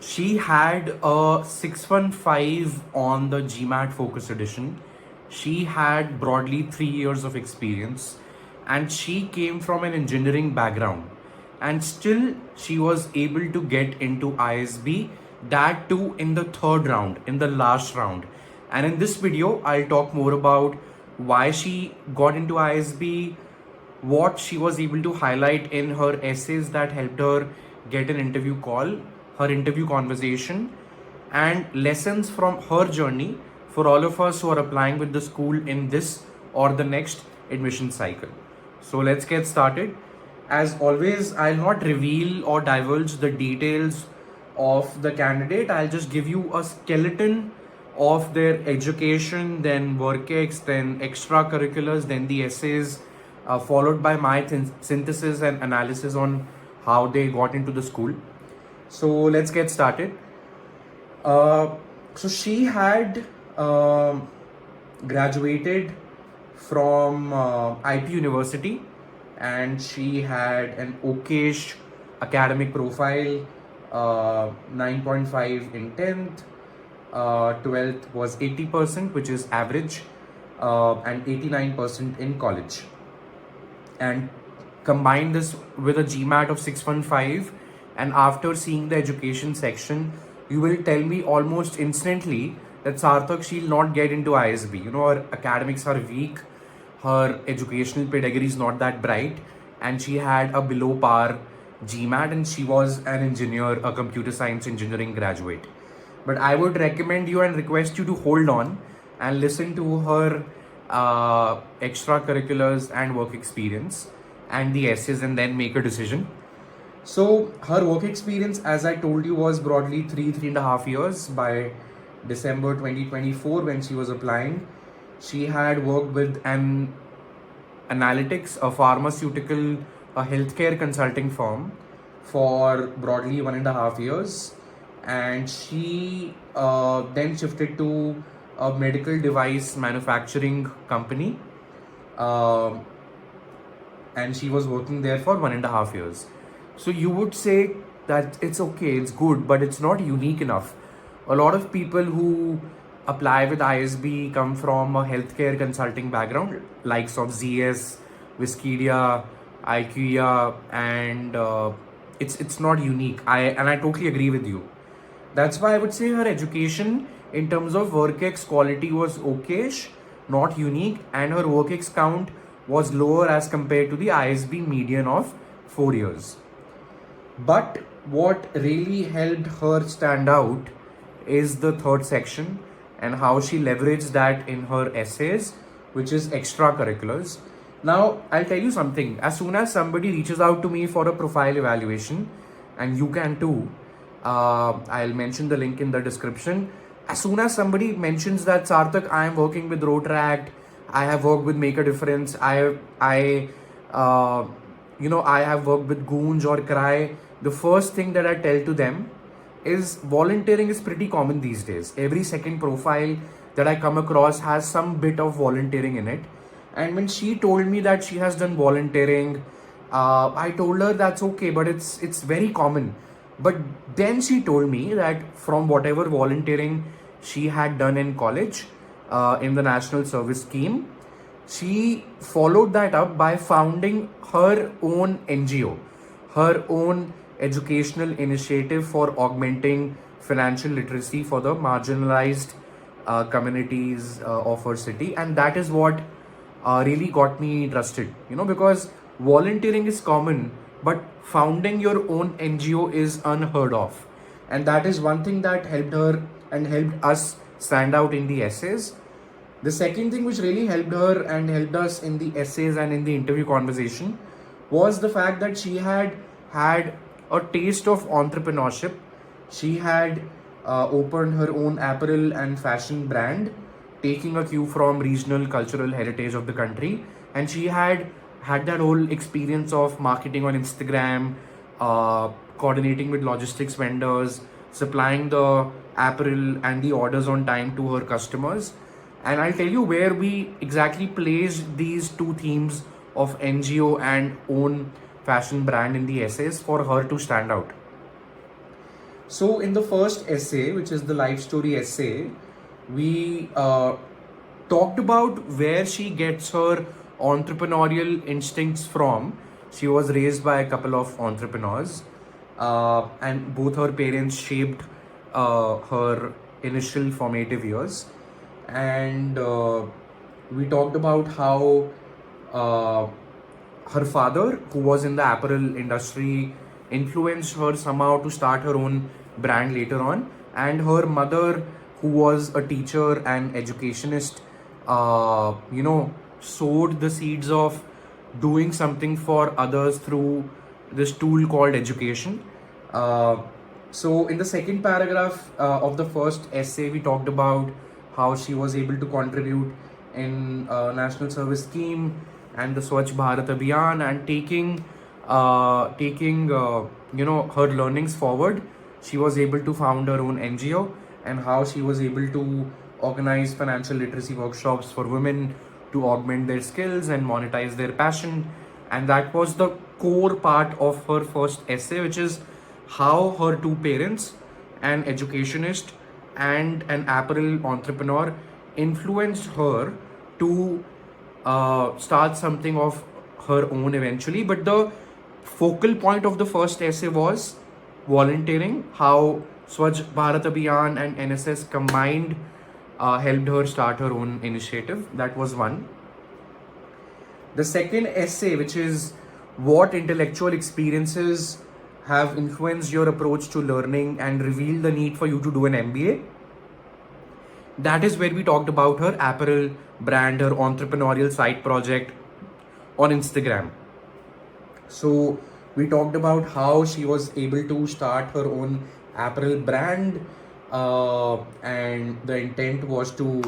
She had a 615 on the GMAT Focus Edition. She had broadly 3 years of experience and she came from an engineering background. And still, she was able to get into ISB, that too in the third round, in the last round. And in this video, I'll talk more about why she got into ISB, what she was able to highlight in her essays that helped her get an interview call, her interview conversation, and lessons from her journey for all of us who are applying with the school in this or the next admission cycle. So let's get started. As always, I'll not reveal or divulge the details of the candidate. I'll just give you a skeleton of their education, then work ex, then extracurriculars, then the essays, followed by my synthesis and analysis on how they got into the school. So let's get started. So she had graduated from IP University, and she had an okayish academic profile, 9.5 in 10th, 12th was 80%, which is average, and 89% in college. And combine this with a GMAT of 615, and after seeing the education section, you will tell me almost instantly that Sarthak, she'll not get into ISB. Her academics are weak, her educational pedigree is not that bright, and she had a below par GMAT, and she was an engineer, a computer science engineering graduate. But I would recommend you and request you to hold on and listen to her extracurriculars and work experience and the essays, and then make a decision. So her work experience, as I told you, was broadly 3.5 years. By December 2024, when she was applying, she had worked with an analytics, a pharmaceutical, a healthcare consulting firm for broadly 1.5 years. And she then shifted to a medical device manufacturing company. And she was working there for 1.5 years. So you would say that it's okay, it's good, but it's not unique enough. A lot of people who apply with ISB come from a healthcare consulting background, likes of ZS, Wiskedia, IQEA, and it's not unique. I totally agree with you. That's why I would say her education in terms of work ex quality was okayish, not unique, and her work ex count was lower as compared to the ISB median of 4 years. But what really helped her stand out is the third section and how she leveraged that in her essays, which is extracurriculars. Now, I'll tell you something. As soon as somebody reaches out to me for a profile evaluation, and you can too, I'll mention the link in the description. As soon as somebody mentions that, Sarthak, I am working with Rotaract, I have worked with Make a Difference, I have worked with Goonj or Cry, the first thing that I tell to them is volunteering is pretty common these days. Every second profile that I come across has some bit of volunteering in it. And when she told me that she has done volunteering, I told her that's okay, but it's very common. But then she told me that from whatever volunteering she had done in college, in the National Service Scheme, she followed that up by founding her own NGO, her own educational initiative for augmenting financial literacy for the marginalized communities of her city. And that is what really got me interested, because volunteering is common, but founding your own NGO is unheard of. And that is one thing that helped her and helped us stand out in the essays. The second thing which really helped her and helped us in the essays and in the interview conversation was the fact that she had had a taste of entrepreneurship. She had opened her own apparel and fashion brand, taking a cue from regional cultural heritage of the country. And she had that whole experience of marketing on Instagram, coordinating with logistics vendors, supplying the apparel and the orders on time to her customers. And I'll tell you where we exactly placed these two themes of NGO and own fashion brand in the essays for her to stand out. So in the first essay, which is the life story essay, we talked about where she gets her entrepreneurial instincts from. She was raised by a couple of entrepreneurs, and both her parents shaped her initial formative years. And we talked about how uh, her father, who was in the apparel industry, influenced her somehow to start her own brand later on, and her mother, who was a teacher and educationist, sowed the seeds of doing something for others through this tool called education. So in the second paragraph of the first essay, we talked about how she was able to contribute in national service scheme and the Swachh Bharat Abhiyan, and taking her learnings forward. She was able to found her own NGO, and how she was able to organize financial literacy workshops for women to augment their skills and monetize their passion. And that was the core part of her first essay, which is how her two parents, an educationist and an apparel entrepreneur, influenced her to start something of her own eventually. But the focal point of the first essay was volunteering, how Swachh Bharat Abhiyan and NSS combined helped her start her own initiative. That was one. The second essay, which is what intellectual experiences have influenced your approach to learning and revealed the need for you to do an MBA. That is where we talked about her apparel brand, her entrepreneurial side project on Instagram. So we talked about how she was able to start her own apparel brand, and the intent was to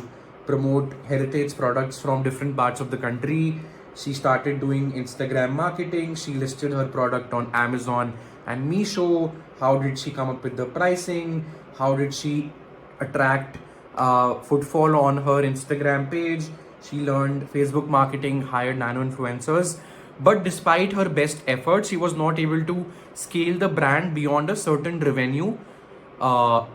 promote heritage products from different parts of the country. She started doing Instagram marketing. She listed her product on Amazon and Meesho. How did she come up with the pricing? How did she attract footfall on her Instagram page? She learned Facebook marketing, hired nano influencers. But despite her best efforts, she was not able to scale the brand beyond a certain revenue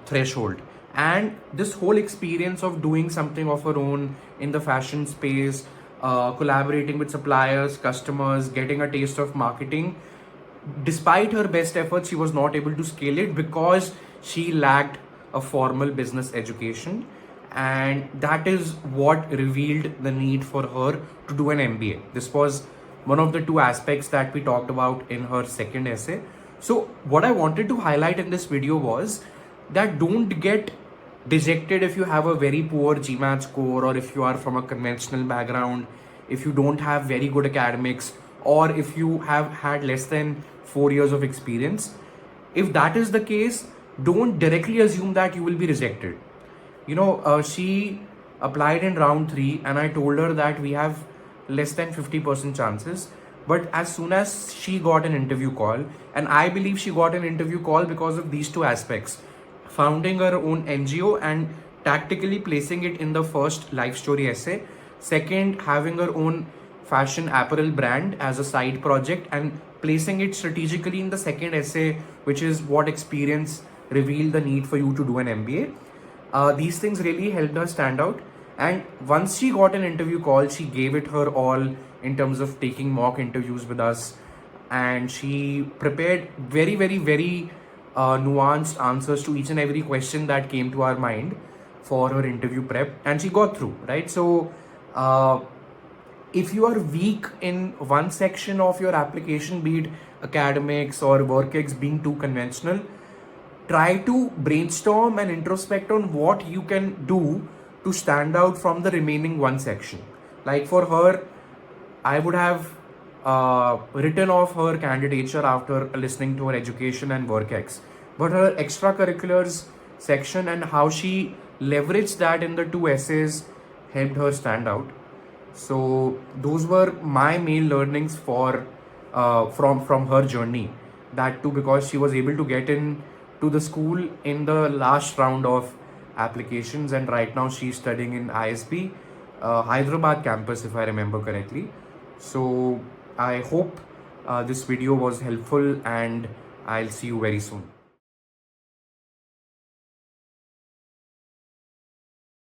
threshold. And this whole experience of doing something of her own in the fashion space, collaborating with suppliers, customers, getting a taste of marketing, despite her best efforts, she was not able to scale it because she lacked a formal business education. And that is what revealed the need for her to do an MBA. This was one of the two aspects that we talked about in her second essay. So what I wanted to highlight in this video was that don't get dejected if you have a very poor GMAT score, or if you are from a conventional background, if you don't have very good academics, or if you have had less than 4 years of experience. If that is the case, don't directly assume that you will be rejected. She applied in round 3, and I told her that we have less than 50% chances. But as soon as she got an interview call, and I believe she got an interview call because of these two aspects: founding her own NGO and tactically placing it in the first life story essay. Second, having her own fashion apparel brand as a side project and placing it strategically in the second essay, which is what experience revealed the need for you to do an MBA. These things really helped her stand out. And once she got an interview call, she gave it her all in terms of taking mock interviews with us. And she prepared very, very, very nuanced answers to each and every question that came to our mind for her interview prep. And she got through, right? So, if you are weak in one section of your application, be it academics or work ex being too conventional, try to brainstorm and introspect on what you can do to stand out from the remaining one section. Like for her, I would have written off her candidature after listening to her education and work ex. But her extracurriculars section and how she leveraged that in the two essays helped her stand out. So those were my main learnings from her journey. That too because she was able to get in to the school in the last round of applications, and right now she's studying in ISB, Hyderabad campus, if I remember correctly. So I hope this video was helpful, and I'll see you very soon.